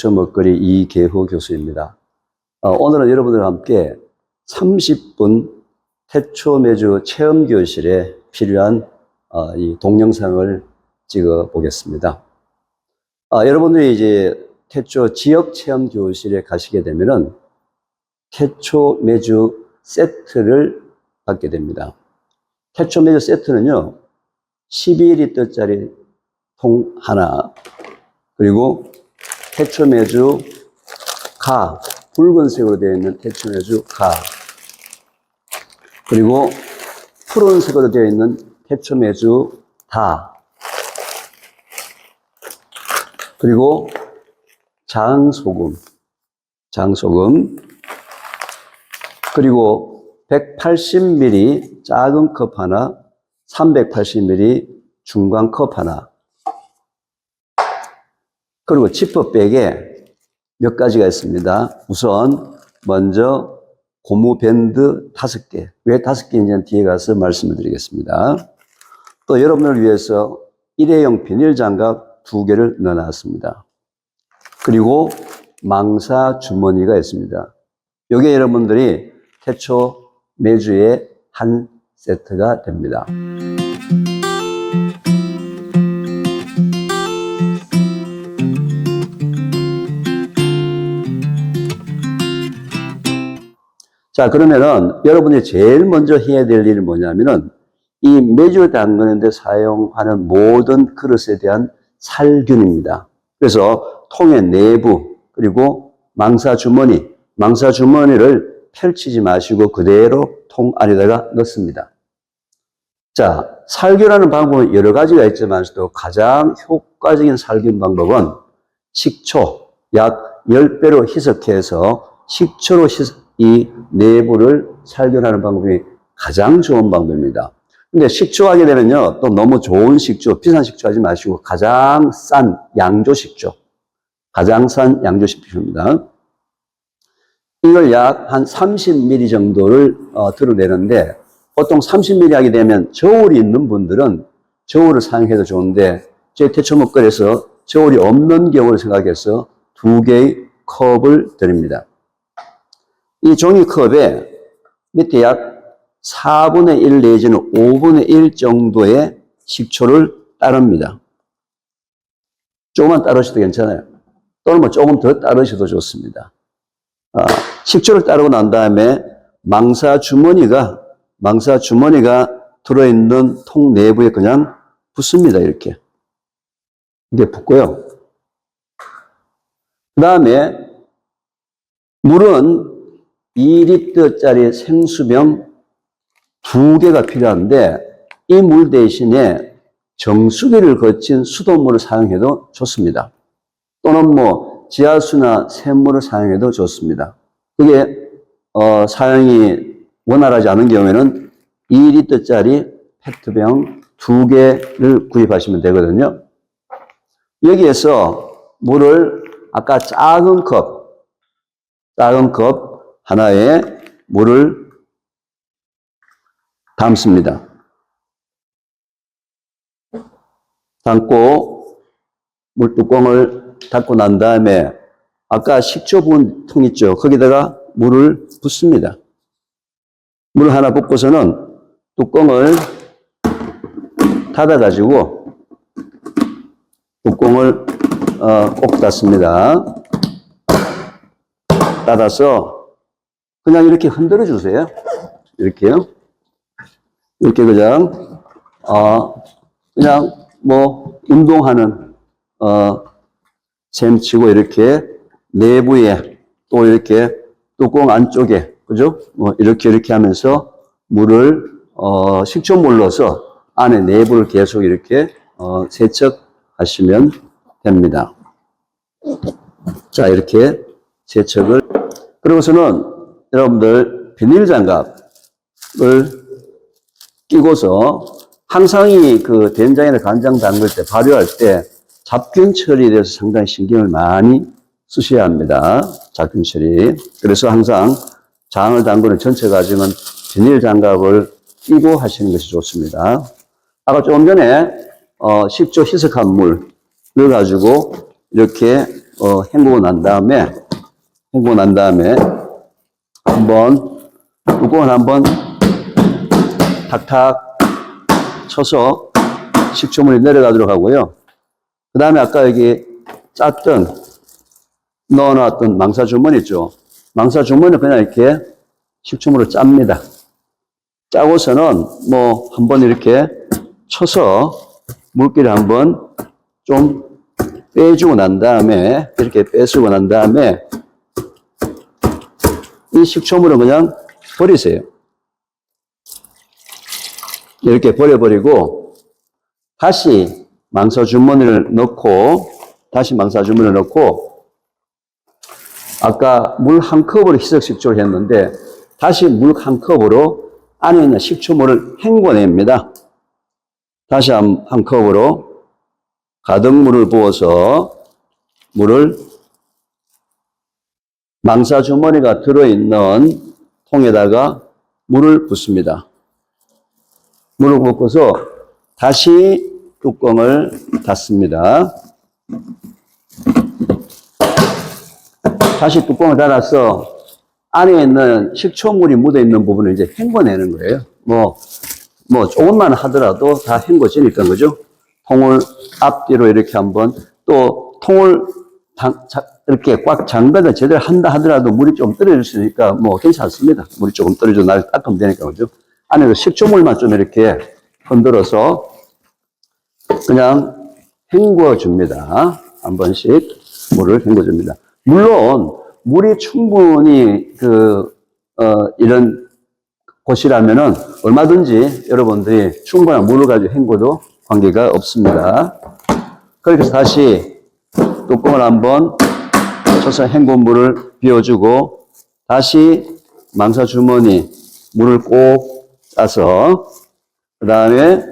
태초 먹거리 이계호 교수입니다. 오늘은 여러분들과 함께 30분 태초 매주 체험 교실에 필요한 이 동영상을 찍어 보겠습니다. 여러분들이 이제 태초 지역 체험 교실에 가시게 되면은 태초 매주 세트를 받게 됩니다. 태초 매주 세트는요, 12리터짜리 통 하나, 그리고 태초 매주 가, 붉은색으로 되어 있는 태초 매주 가, 그리고 푸른색으로 되어 있는 태초 매주 다, 그리고 장소금, 그리고 180ml 작은 컵 하나, 380ml 중간 컵 하나, 그리고 지퍼백에 몇 가지가 있습니다. 우선 먼저 고무 밴드 5개. 왜 5개인지는 뒤에 가서 말씀을 드리겠습니다. 또 여러분을 위해서 일회용 비닐 장갑 2개를 넣어놨습니다. 그리고 망사 주머니가 있습니다. 이게 여러분들이 태초 매주의 한 세트가 됩니다. 자, 그러면은 여러분이 제일 먼저 해야 될 일이 뭐냐면은 이 매주 담그는데 사용하는 모든 그릇에 대한 살균입니다. 그래서 통의 내부, 그리고 망사 주머니를 펼치지 마시고 그대로 통 안에다가 넣습니다. 자, 살균하는 방법은 여러 가지가 있지만서도 가장 효과적인 살균 방법은 식초 약 10배로 희석해서 식초로 이 내부를 살균하는 방법이 가장 좋은 방법입니다. 근데 식초 하게 되면요, 또 너무 좋은 식초, 비싼 식초 하지 마시고 가장 싼 양조식초, 필요합니다. 이걸 약 한 30ml 정도를 드러내는데, 보통 30ml 하게 되면 저울이 있는 분들은 저울을 사용해도 좋은데, 제 태초 먹거리에서 저울이 없는 경우를 생각해서 2개의 컵을 드립니다. 이 종이컵에 밑에 약 4분의 1 내지는 5분의 1 정도의 식초를 따릅니다. 조금만 따르셔도 괜찮아요. 또는 뭐 조금 더 따르셔도 좋습니다. 식초를 따르고 난 다음에 망사 주머니가 들어있는 통 내부에 그냥 붓습니다. 이렇게 붓고요. 그 다음에 물은 2리터짜리 생수병 2개가 필요한데 이 물 대신에 정수기를 거친 수돗물을 사용해도 좋습니다. 또는 뭐 지하수나 샘물을 사용해도 좋습니다. 그게 사용이 원활하지 않은 경우에는 2리터짜리 페트병 2개를 구입하시면 되거든요. 여기에서 물을 아까 작은 컵 하나에 물을 담습니다. 담고 물뚜껑을 닫고 난 다음에 아까 식초 부은 통 있죠? 거기다가 물을 붓습니다. 물 하나 붓고서는 뚜껑을 닫아가지고 뚜껑을 꼭 닫습니다. 닫아서 그냥 이렇게 흔들어 주세요. 이렇게요. 이렇게 그냥 뭐 운동하는 셈 치고 이렇게 내부에 또 이렇게 뚜껑 안쪽에 그죠? 뭐 이렇게 하면서 물을 식초물 넣어서 안에 내부를 계속 이렇게 세척하시면 됩니다. 자, 이렇게 세척을 그러고서는 여러분들 비닐 장갑을 끼고서 항상 그 된장이나 간장 담글 때 발효할 때 잡균 처리에 대해서 상당히 신경을 많이 쓰셔야 합니다. 잡균 처리. 그래서 항상 장을 담그는 전체 과정은 비닐 장갑을 끼고 하시는 것이 좋습니다. 아까 조금 전에 식초 희석한 물을 가지고 이렇게 헹구고 난 다음에 한번 뚜껑을 한번 탁탁 쳐서 식초물이 내려가도록 하고요. 그 다음에 아까 여기 넣어놨던 망사 주머니 있죠. 망사 주머니 그냥 이렇게 식초물을 짭니다. 짜고서는 뭐 한번 이렇게 쳐서 물기를 한번 좀 빼주고 난 다음에, 이렇게 빼주고 난 다음에 이 식초물은 그냥 버리세요. 이렇게 버려버리고 다시 망사 주머니를 넣고 아까 물 한 컵으로 희석 식초를 했는데 다시 물 한 컵으로 안에 있는 식초물을 헹궈냅니다. 다시 한 컵으로 가득 물을 부어서 망사 주머니가 들어있는 통에다가 물을 붓습니다. 물을 붓고서 다시 뚜껑을 닫습니다. 다시 뚜껑을 닫아서 안에 있는 식초물이 묻어있는 부분을 이제 헹궈내는 거예요. 뭐 조금만 하더라도 다 헹궈지니까, 그죠? 통을 앞뒤로 이렇게 한번, 또 통을 이렇게 꽉 잠가서 제대로 한다 하더라도 물이 좀 떨어질 수 있으니까 뭐 괜찮습니다. 물이 조금 떨어져 나를 닦으면 되니까, 그죠? 안에서 식초물만 좀 이렇게 흔들어서 그냥 헹궈줍니다. 한 번씩 물을 헹궈줍니다. 물론 물이 충분히 이런 곳이라면은 얼마든지 여러분들이 충분한 물을 가지고 헹궈도 관계가 없습니다. 그렇게 해서 다시 뚜껑을 한번 쳐서 헹군 물을 비워주고 다시 망사 주머니 물을 꼭 짜서 그 다음에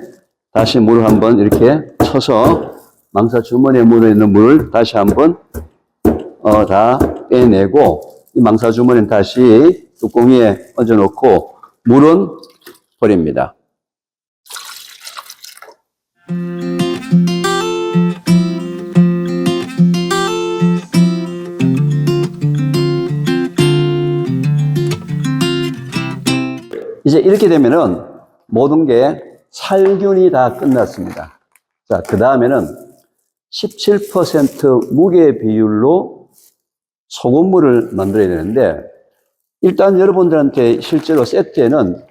다시 물을 한번 이렇게 쳐서 망사 주머니에 묻어있는 물을 다시 한번 다 빼내고 이 망사 주머니는 다시 뚜껑 위에 얹어놓고 물은 버립니다. 이제 이렇게 되면은 모든 게 살균이 다 끝났습니다. 자, 그 다음에는 17% 무게 비율로 소금물을 만들어야 되는데, 일단 여러분들한테 실제로 세트에는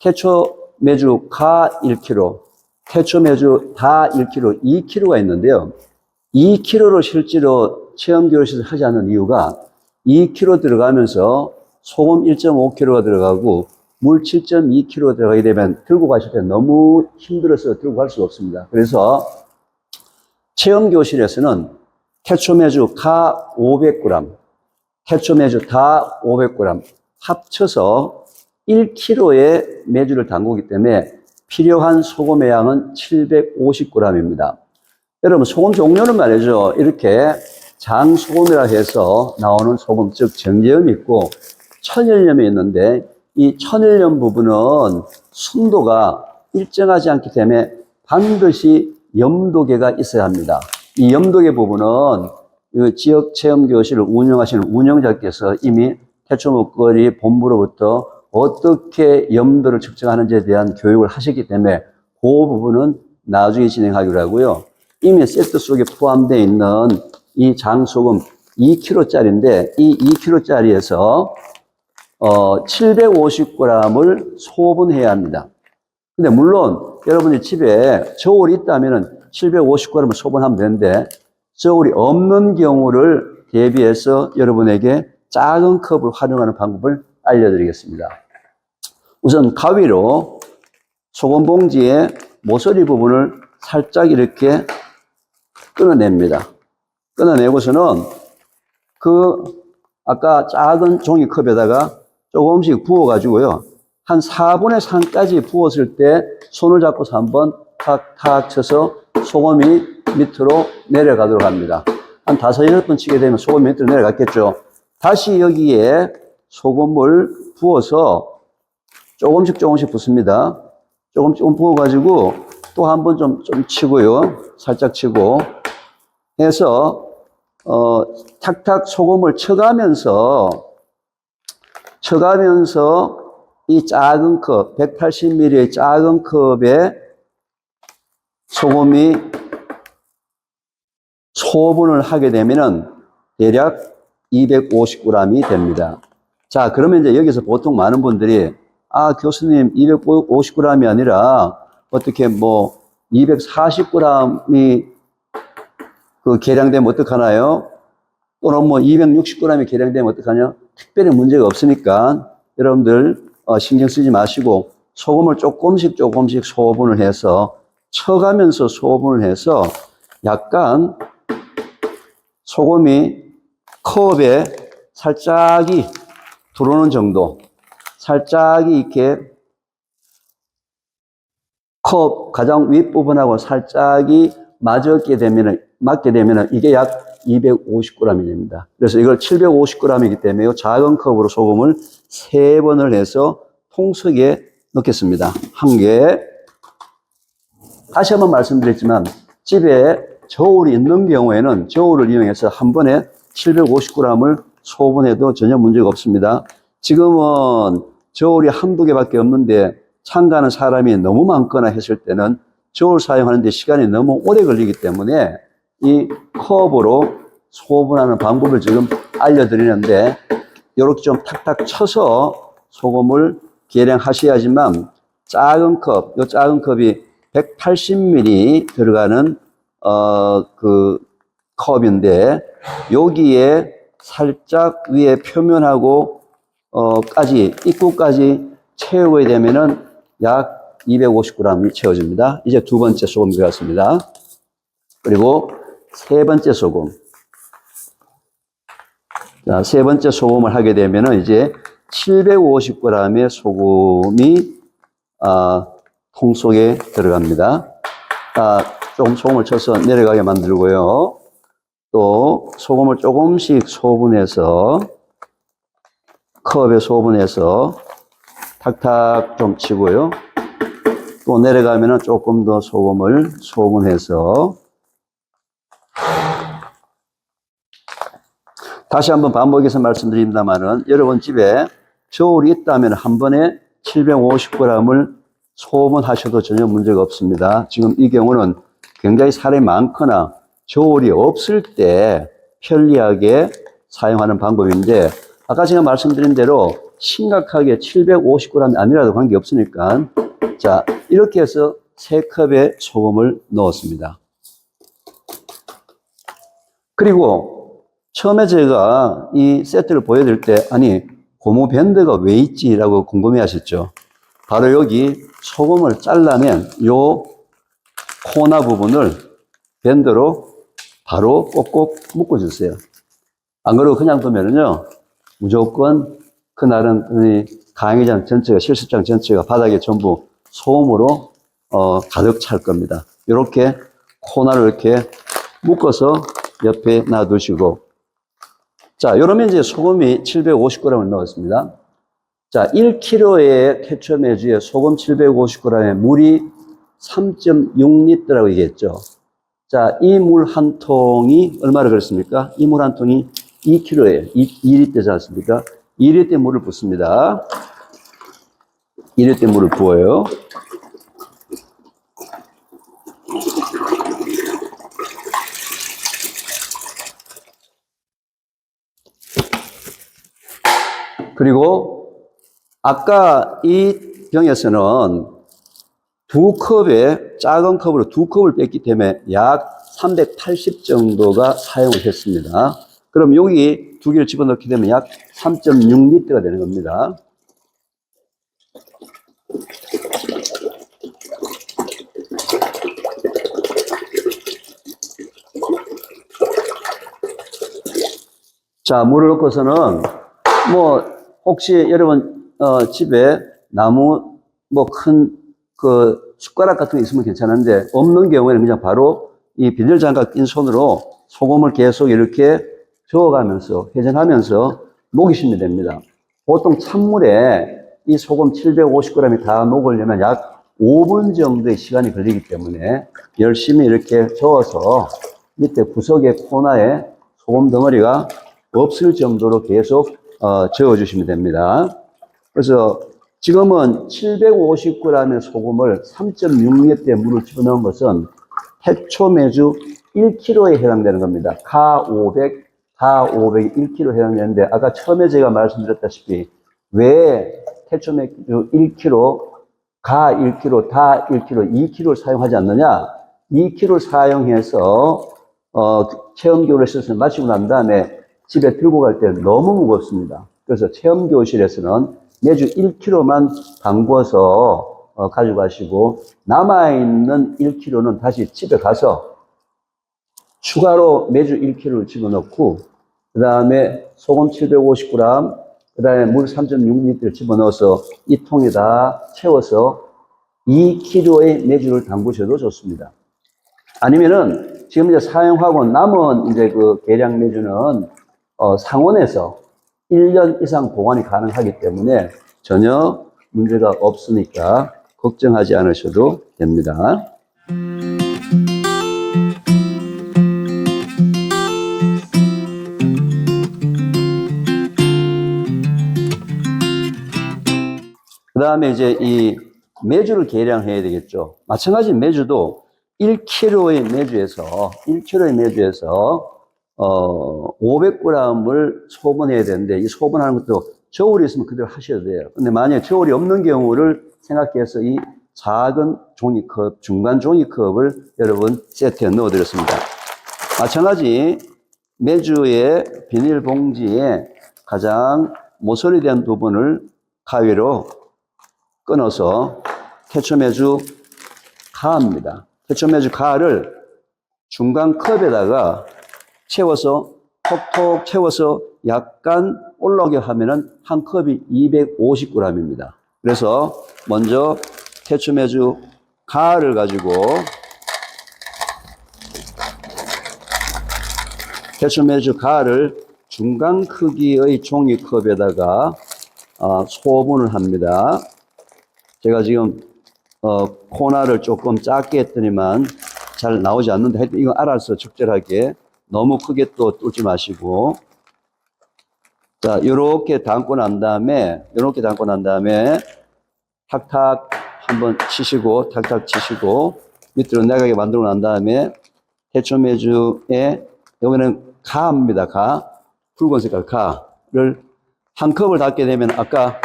태초 메주 가 1kg, 태초 메주 다 1kg, 2kg가 있는데요. 2kg로 실제로 체험 교실을 하지 않는 이유가 2kg 들어가면서 소금 1.5kg가 들어가고 물 7.2kg 들어가게 되면 들고 가실 때 너무 힘들어서 들고 갈 수가 없습니다. 그래서 체험 교실에서는 태초 메주 가 500g, 태초 메주 다 500g 합쳐서 1kg의 메주를 담그기 때문에 필요한 소금의 양은 750g입니다. 여러분, 소금 종류는 말이죠. 이렇게 장소금이라 해서 나오는 소금, 즉 정제염이 있고 천일염이 있는데, 이 천일염 부분은 순도가 일정하지 않기 때문에 반드시 염도계가 있어야 합니다. 이 염도계 부분은 지역 체험 교실을 운영하시는 운영자께서 이미 태초 먹거리 본부로부터 어떻게 염도를 측정하는지에 대한 교육을 하셨기 때문에 그 부분은 나중에 진행하기로 하고요. 이미 세트 속에 포함되어 있는 이 장소금 2kg짜리인데 이 2kg짜리에서 750g을 소분해야 합니다. 근데 물론 여러분이 집에 저울이 있다면 750g을 소분하면 되는데 저울이 없는 경우를 대비해서 여러분에게 작은 컵을 활용하는 방법을 알려드리겠습니다. 우선 가위로 소금 봉지의 모서리 부분을 살짝 이렇게 끊어냅니다. 끊어내고서는 아까 작은 종이컵에다가 조금씩 부어가지고요. 한 4분의 3까지 부었을 때 손을 잡고서 한번 탁탁 쳐서 소금이 밑으로 내려가도록 합니다. 한 5, 6번 치게 되면 소금이 밑으로 내려갔겠죠. 다시 여기에 소금을 부어서 조금씩 붓습니다. 조금 부어가지고 또 한번 좀 치고요. 살짝 치고 해서 탁탁 소금을 쳐가면서 이 작은 컵, 180ml의 작은 컵에 소금이 소분을 하게 되면은 대략 250g이 됩니다. 자, 그러면 이제 여기서 보통 많은 분들이, 아, 교수님, 250g이 아니라 어떻게 뭐 240g이 그 계량되면 어떡하나요? 또는 뭐 260g이 계량되면 어떡하냐? 특별히 문제가 없으니까 여러분들 신경 쓰지 마시고 소금을 조금씩 소분을 해서 쳐가면서 소분을 해서 약간 소금이 컵에 살짝이 들어오는 정도, 살짝이 이렇게 컵 가장 윗부분하고 살짝이 맞게 되면은 이게 약 250g이 됩니다. 그래서 이걸 750g이기 때문에 이 작은 컵으로 소금을 3번을 해서 통속에 넣겠습니다. 한 개. 다시 한번 말씀드렸지만 집에 저울이 있는 경우에는 저울을 이용해서 한 번에 750g을 소분해도 전혀 문제가 없습니다. 지금은 저울이 한두 개밖에 없는데 참가하는 사람이 너무 많거나 했을 때는 저울 사용하는데 시간이 너무 오래 걸리기 때문에 이 컵으로 소분하는 방법을 지금 알려드리는데 이렇게 좀 탁탁 쳐서 소금을 계량하셔야지만 작은 컵, 이 작은 컵이 180ml 들어가는 그 컵인데 여기에 살짝 위에 표면하고 입구까지 채우게 되면은 약 250g이 채워집니다. 이제 두 번째 소금 들어갔습니다. 그리고 세 번째 소금. 자, 세 번째 소금을 하게 되면은 이제 750g의 소금이 통 속에 들어갑니다. 조금 소금을 쳐서 내려가게 만들고요. 또 소금을 조금씩 소분해서 컵에 소분해서 탁탁 좀 치고요. 또 내려가면은 조금 더 소금을 소분해서 다시 한번 반복해서 말씀드립니다만은 여러분 집에 저울이 있다면 한 번에 750g을 소분하셔도 전혀 문제가 없습니다. 지금 이 경우는 굉장히 사람이 많거나 저울이 없을 때 편리하게 사용하는 방법인데 아까 제가 말씀드린 대로 심각하게 750g이 아니라도 관계없으니까 자 이렇게 해서 3컵의 소금을 넣었습니다. 그리고 처음에 제가 이 세트를 보여드릴 때 아니 고무 밴드가 왜 있지라고 궁금해 하셨죠. 바로 여기 소금을 잘라낸 요 코나 부분을 밴드로 바로 꼭꼭 묶어주세요. 안 그러고 그냥 두면은요, 무조건 그날은 강의장 전체가, 실습장 전체가 바닥에 전부 소금으로 가득 찰 겁니다. 이렇게 코나를 이렇게 묶어서 옆에 놔두시고, 자, 이러면 이제 소금이 750g을 넣었습니다. 자, 1kg의 태초 매주에 소금 750g에 물이 3.6L라고 얘기했죠. 자, 이 물 한 통이 얼마나 그랬습니까? 이 물 한 통이 2kg예요. 2L이지 않습니까? 2L 물을 붓습니다. 2L 물을 부어요. 그리고 아까 이 병에서는 두 컵에 작은 컵으로 두 컵을 뺐기 때문에 약 380 정도가 사용을 했습니다. 그럼 여기 두 개를 집어넣게 되면 약 3.6L가 되는 겁니다. 자, 물을 넣고서는 뭐 혹시 여러분 집에 나무 뭐 큰 그 숟가락 같은 게 있으면 괜찮은데 없는 경우에는 그냥 바로 이 비닐장갑 낀 손으로 소금을 계속 이렇게 저어가면서 회전하면서 녹이시면 됩니다. 보통 찬물에 이 소금 750g이 다 녹으려면 약 5분 정도의 시간이 걸리기 때문에 열심히 이렇게 저어서 밑에 구석의 코너에 소금 덩어리가 없을 정도로 계속 저어주시면 됩니다. 그래서 지금은 750g의 소금을 3.6리터의 물을 집어넣은 것은 태초매주 1kg에 해당되는 겁니다. 가 500, 다 500이 1kg 해당되는데, 아까 처음에 제가 말씀드렸다시피 왜 태초매주 1kg, 가 1kg, 다 1kg, 2kg를 사용하지 않느냐? 2kg를 사용해서 체험교실에서 마치고 난 다음에 집에 들고 갈 때 너무 무겁습니다. 그래서 체험교실에서는 매주 1kg만 담궈서 가져가시고, 남아있는 1kg는 다시 집에 가서 추가로 매주 1kg를 집어넣고, 그 다음에 소금 750g, 그 다음에 물 3.6리터를 집어넣어서 이 통에다 채워서 2kg의 매주를 담그셔도 좋습니다. 아니면은 지금 이제 사용하고 남은 이제 그 계량 매주는 상온에서 1년 이상 보관이 가능하기 때문에 전혀 문제가 없으니까 걱정하지 않으셔도 됩니다. 그 다음에 이제 이 매주를 계량해야 되겠죠. 마찬가지 매주도 1kg의 매주에서 500g을 소분해야 되는데, 이 소분하는 것도 저울이 있으면 그대로 하셔야 돼요. 근데 만약에 저울이 없는 경우를 생각해서 이 작은 종이컵, 중간 종이컵을 여러분 세트에 넣어 드렸습니다. 마찬가지 매주의 비닐봉지에 가장 모서리 된 부분을 가위로 끊어서 태초매주 가입니다. 태초매주 가를 중간 컵에다가 채워서 톡톡 채워서 약간 올라오게 하면은 한 컵이 250g입니다. 그래서 먼저 태초매주 가를 가지고 태초매주 가를 중간 크기의 종이컵에다가 소분을 합니다. 제가 지금 코너를 조금 작게 했더니만 잘 나오지 않는데, 하여튼 이거 알아서 적절하게 너무 크게 또 뚫지 마시고, 자, 요렇게 담고 난 다음에 탁탁 한번 치시고, 탁탁 치시고, 밑으로 내가게 만들고 난 다음에 태초매주에 여기는 가입니다. 가, 붉은 색깔 가를 한 컵을 담게 되면, 아까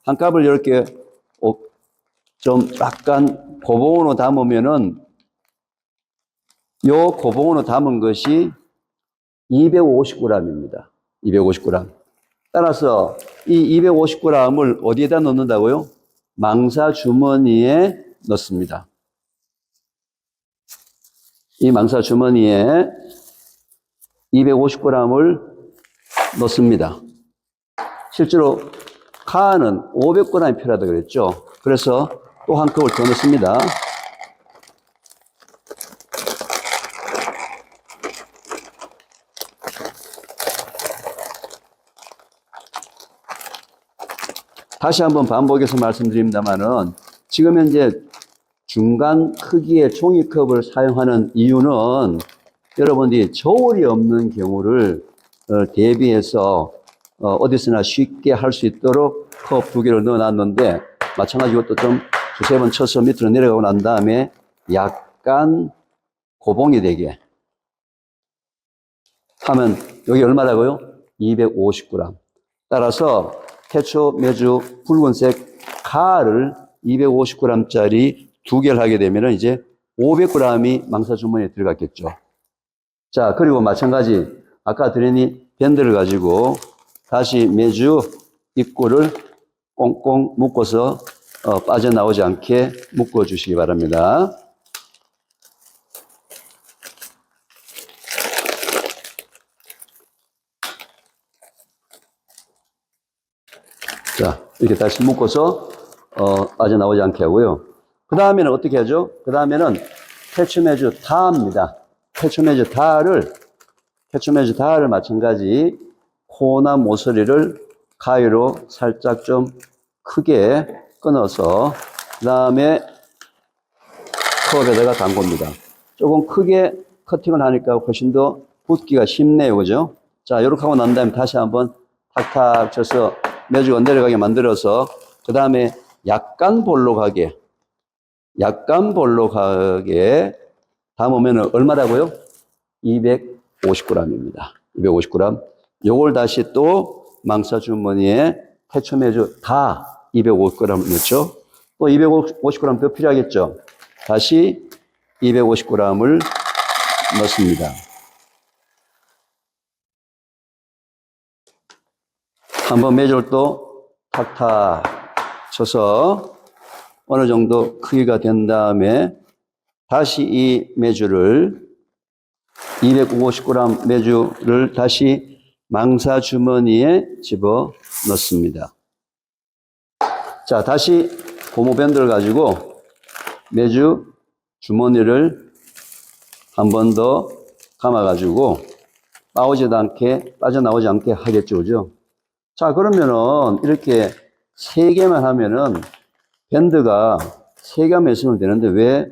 한 컵을 이렇게 좀 약간 고봉으로 담으면은, 요 고봉으로 담은 것이 250g입니다. 250g. 따라서 이 250g을 어디에다 넣는다고요? 망사 주머니에 넣습니다. 이 망사 주머니에 250g을 넣습니다. 실제로 가는 500g이 필요하다고 그랬죠. 그래서 또 한 컵을 더 넣습니다. 다시 한번 반복해서 말씀드립니다만은, 지금 현재 중간 크기의 종이컵을 사용하는 이유는 여러분들이 저울이 없는 경우를 대비해서 어디서나 쉽게 할 수 있도록 컵 2개를 넣어 놨는데, 마찬가지 이것도 좀 두세 번 쳐서 밑으로 내려가고 난 다음에 약간 고봉이 되게 하면, 여기 얼마라고요? 250g. 따라서 태초매주 붉은색 가를 250g짜리 2개를 하게 되면 이제 500g이 망사 주머니에 들어갔겠죠. 자, 그리고 마찬가지 아까 드린 밴드를 가지고 다시 매주 입구를 꽁꽁 묶어서 빠져나오지 않게 묶어 주시기 바랍니다. 자, 이렇게 다시 묶어서 빠져나오지 않게 하고요. 그 다음에는 어떻게 하죠? 그 다음에는 태초매주 다입니다. 태초매주 다를 마찬가지 코나 모서리를 가위로 살짝 좀 크게 끊어서 그 다음에 컵에다가 담굽니다. 조금 크게 커팅을 하니까 훨씬 더 붓기가 쉽네요. 그죠? 자, 이렇게 하고 난 다음에 다시 한번 탁탁 쳐서 메주가 내려가게 만들어서 그 다음에 약간 볼록하게 담으면 얼마라고요? 250g입니다. 250g. 요걸 다시 또 망사 주머니에 태초 메주 다 250g 넣죠. 또 250g 더 필요하겠죠. 다시 250g을 넣습니다. 한번 메주를 또 탁탁 쳐서 어느 정도 크기가 된 다음에 다시 이 메주를 250g 메주를 다시 망사 주머니에 집어 넣습니다. 자, 다시 고무밴드를 가지고 메주 주머니를 한 번 더 감아가지고 빠져나오지 않게 하겠죠. 그죠? 자, 그러면은 이렇게 3개만 하면은 밴드가 3개만 있으면 되는데 왜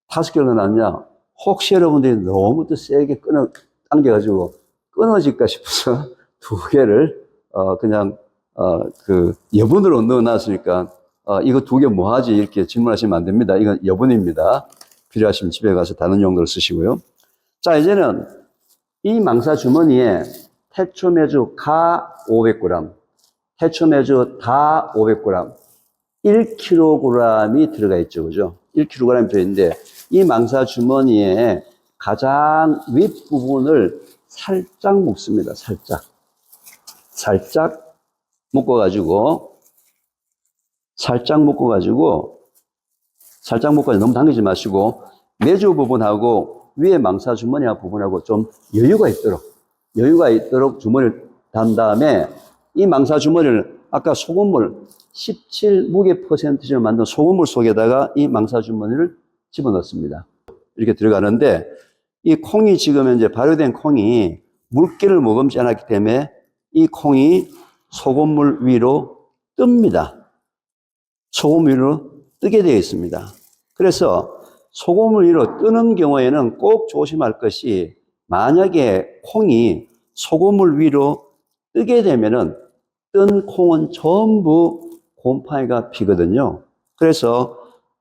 5개를 넣어놨냐? 혹시 여러분들이 너무 또 세게 당겨가지고 끊어질까 싶어서 2개를 여분으로 넣어놨으니까 이거 2개 뭐 하지? 이렇게 질문하시면 안 됩니다. 이건 여분입니다. 필요하시면 집에 가서 다른 용도로 쓰시고요. 자, 이제는 이 망사 주머니에 태초 메주 가 500g, 태초 메주 다 500g, 1kg이 들어가 있죠. 그죠? 1kg이 들어있는데 이 망사 주머니에 가장 윗부분을 살짝 묶습니다. 살짝 묶어가지고 너무 당기지 마시고 메주 부분하고 위에 망사 주머니와 부분하고 좀 여유가 있도록 주머니를 단 다음에 이 망사 주머니를 아까 소금물 17 무게 퍼센트를 만든 소금물 속에다가 이 망사 주머니를 집어넣습니다. 이렇게 들어가는데 이 콩이 지금 현재 발효된 콩이 물기를 머금지 않았기 때문에 이 콩이 소금물 위로 뜹니다. 소금 위로 뜨게 되어 있습니다. 그래서 소금물 위로 뜨는 경우에는 꼭 조심할 것이 만약에 콩이 소금물 위로 뜨게 되면은 뜬 콩은 전부 곰팡이가 피거든요. 그래서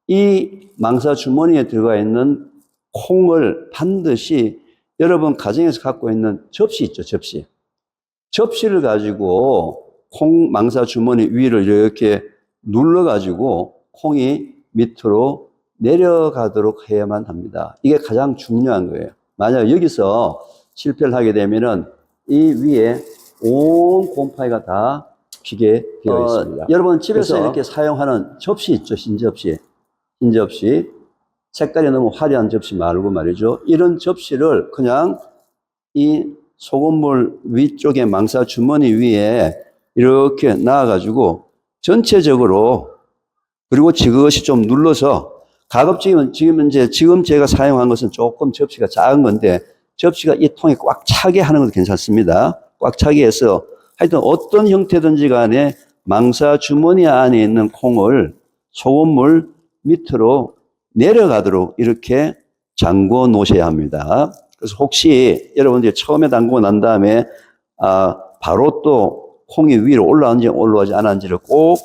이 망사 주머니에 들어가 있는 콩을 반드시 여러분 가정에서 갖고 있는 접시 있죠, 접시. 접시를 가지고 콩 망사 주머니 위를 이렇게 눌러가지고 콩이 밑으로 내려가도록 해야만 합니다. 이게 가장 중요한 거예요. 만약 여기서 실패를 하게 되면은 이 위에 온 곰팡이가 다 피게 되어 있습니다. 여러분 집에서 이렇게 사용하는 접시 있죠, 흰 접시. 색깔이 너무 화려한 접시 말고 말이죠. 이런 접시를 그냥 이 소금물 위쪽에 망사 주머니 위에 이렇게 놔가지고 전체적으로 그리고 지그시 좀 눌러서 가급적이면 지금 제가 사용한 것은 조금 접시가 작은 건데 접시가 이 통에 꽉 차게 하는 것도 괜찮습니다. 꽉 차게 해서 하여튼 어떤 형태든지 간에 망사 주머니 안에 있는 콩을 소금물 밑으로 내려가도록 이렇게 잠궈 놓으셔야 합니다. 그래서 혹시 여러분들이 처음에 담그고 난 다음에 바로 또 콩이 위로 올라왔는지 올라오지 않았는지를 꼭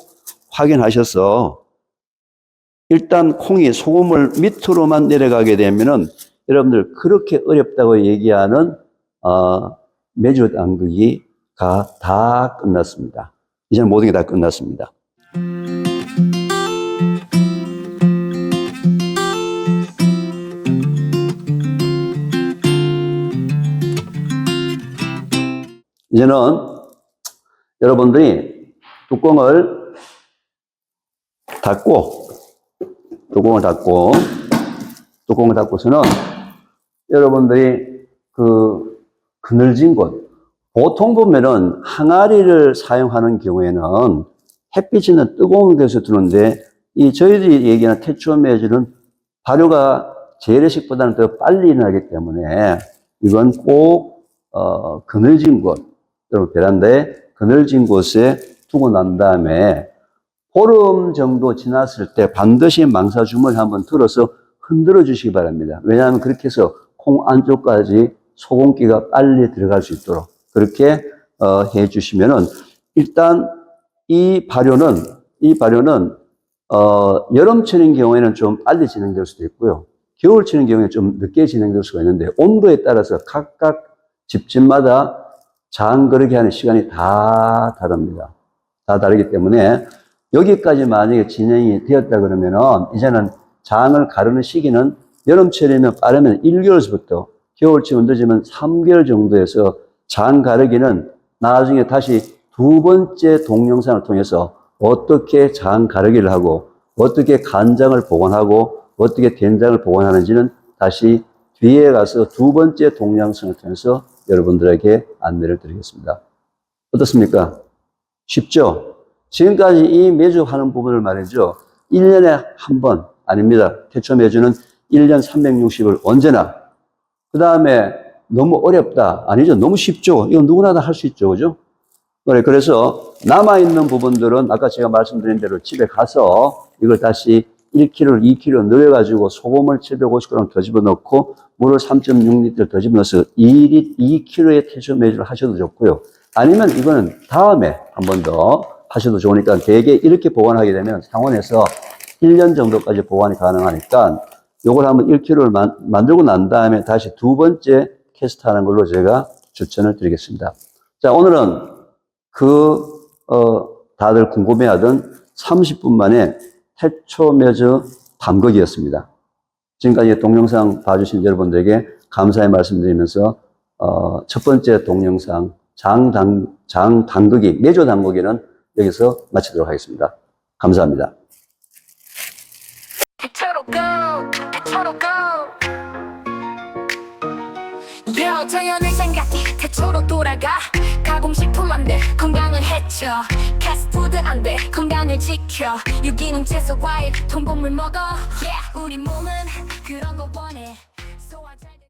확인하셔서 일단 콩이 소금물 밑으로만 내려가게 되면은 여러분들 그렇게 어렵다고 얘기하는 메주 담그기가 다 끝났습니다. 이제는 모든 게 다 끝났습니다. 이제는 여러분들이 뚜껑을 닫고서는 여러분들이 그 그늘진 곳, 보통 보면은 항아리를 사용하는 경우에는 햇빛이 뜨거운 곳에서 두는데 저희들이 얘기하는 태초 메주는 발효가 재래식보다는 더 빨리 일어나기 때문에 이건 꼭 그늘진 곳, 여러분 베란다에 그늘진 곳에 두고 난 다음에 보름 정도 지났을 때 반드시 망사 주머니 한번 들어서 흔들어 주시기 바랍니다. 왜냐하면 그렇게 해서 콩 안쪽까지 소금기가 빨리 들어갈 수 있도록 그렇게 해 주시면은 일단 이 발효는 여름철인 경우에는 좀 빨리 진행될 수도 있고요. 겨울철인 경우에 좀 늦게 진행될 수가 있는데 온도에 따라서 각각 집집마다 장 거르기 하는 시간이 다 다릅니다. 다 다르기 때문에 여기까지 만약에 진행이 되었다 그러면은 이제는 장을 가르는 시기는 여름철이면 빠르면 1개월부터 겨울철 늦으면 3개월 정도에서 장 가르기는 나중에 다시 두 번째 동영상을 통해서 어떻게 장 가르기를 하고 어떻게 간장을 보관하고 어떻게 된장을 보관하는지는 다시 뒤에 가서 두 번째 동영상을 통해서 여러분들에게 안내를 드리겠습니다. 어떻습니까? 쉽죠? 지금까지 이 메주 하는 부분을 말이죠. 1년에 한 번, 아닙니다. 태초 메주는 1년 360을 언제나. 그 다음에 너무 어렵다. 아니죠. 너무 쉽죠. 이건 누구나 다 할 수 있죠. 그죠? 그래서 남아있는 부분들은 아까 제가 말씀드린 대로 집에 가서 이걸 다시 1kg, 2kg 늘려가지고 소금을 750g 더 집어넣고 물을 3.6리터 더 집어넣어서 2kg의 태초 메주를 하셔도 좋고요. 아니면 이거는 다음에 한 번 더 하셔도 좋으니까 대개 이렇게 보관하게 되면 상온에서 1년 정도까지 보관이 가능하니까 요걸 한번 1kg를 만들고 난 다음에 다시 두 번째 테스트하는 걸로 제가 추천을 드리겠습니다. 자, 오늘은 다들 궁금해하던 30분 만에 태초 메주 담그기였습니다. 지금까지 동영상 봐주신 여러분들에게 감사의 말씀드리면서 첫 번째 동영상 장 담그기, 메주 담그기는 여기서 마치도록 하겠습니다. 감사합니다. 자연을 생각해 태초로 돌아가 가공식품 안돼 건강을 해쳐 패스트푸드 안돼 건강을 지켜 유기농 채소 과일 통곡물 먹어 yeah, 우리 몸은 그런 거 원해